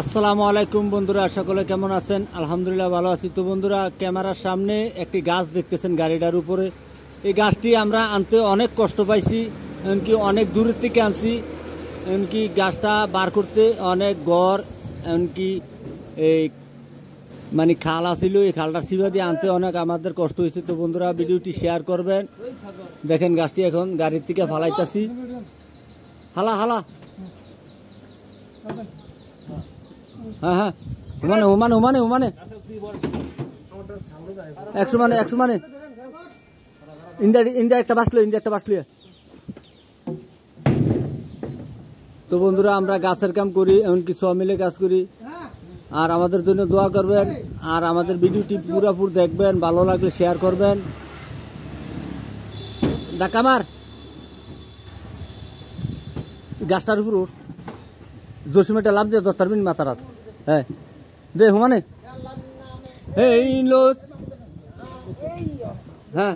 আসসালামু আলাইকুম বন্ধুরা, সকলে কেমন আছেন? আলহামদুলিল্লাহ ভালো আছি। তো বন্ধুরা, ক্যামেরার সামনে একটি গাছ দেখতেছেন গাড়িটার উপরে। এই গাছটি আমরা আনতে অনেক কষ্ট পাইছি, এমনকি অনেক দূরের থেকে আনছি। এমনকি গাছটা বার করতে অনেক গড়, এমনকি এই মানে খাল আসিল, এই খালটা সিবা দিয়ে আনতে অনেক আমাদের কষ্ট হয়েছে। তো বন্ধুরা, ভিডিওটি শেয়ার করবেন। দেখেন গাছটি এখন গাড়ির থেকে ফালাইতাছি। হালা হালা, হ্যাঁ হ্যাঁ, হুমানে হুমানে হুমানে হুমানে 100 মানে 100 মানে ইন্দা একটা বাসলো, তো বন্ধুরা, আমরা গাছের কাম করি, এমনকি সব মিলে কাজ করি। আর আমাদের জন্য দোয়া করবেন, আর আমাদের ভিডিওটি পুরোপুর দেখবেন। ভালো লাগলে শেয়ার করবেন। ডাকামার গাছটার উপর জসিমেটা লাভ দিয়ে দত্তার বিন মাতারাত, হ্যাঁ দে হুমানে এই লোক, হ্যাঁ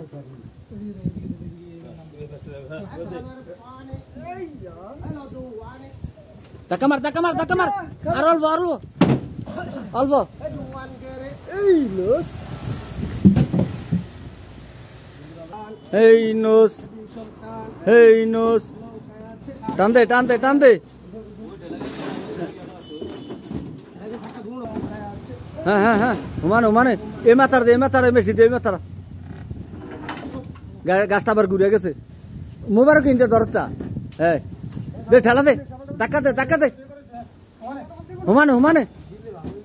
ডাকামার ডাকামার ডাকামার, আর অল্প অল্প অল্প, এই নোস, এই নোস, টান দে টান দে টান দে, হ্যাঁ হ্যাঁ হ্যাঁ, হুমানে হুমানে এ মাথার দে, এ মাথার মেশি দে, এ মাথার গাছটা আবার ঘুরে গেছে। মোবারক কিনতে দরজা, হ্যাঁ দে ঠেলা দে, ধাক্কা দে ধাক্কা দে, হুমানে হুমানে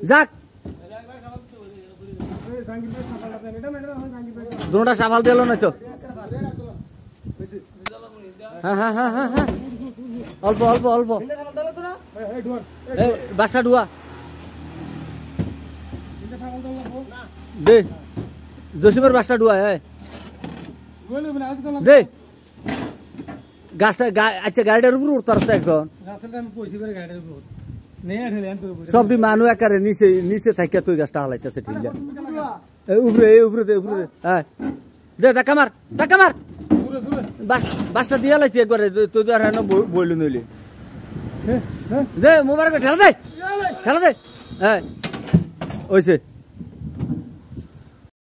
যাক, দুটা সামাল দিল না তো, হ্যাঁ হ্যাঁ হ্যাঁ হ্যাঁ হ্যাঁ, অল্প অল্প অল্প, বাসটা ডুয়া দে, জসিমের বাসটা ডুয়া, হ্যাঁ দে গাছটা। আচ্ছা, গাড়িটার উপর উঠতে আসছে একজন, সবটি মানুষ একারে নিচে নিচে থাকিয়া তুই গাছটা হালাইতেছে। ঠিক আছে, উপরে উপরে দে, উপরে হ্যাঁ দে, ধাক্কা মার ধাক্কা মার, বাসটা দিয়ে লাইছি একবারে, তুই তো আর বইলু নইলি দে, মোবারক ঠেলা দে ঠেলা দে, হ্যাঁ ওইছে।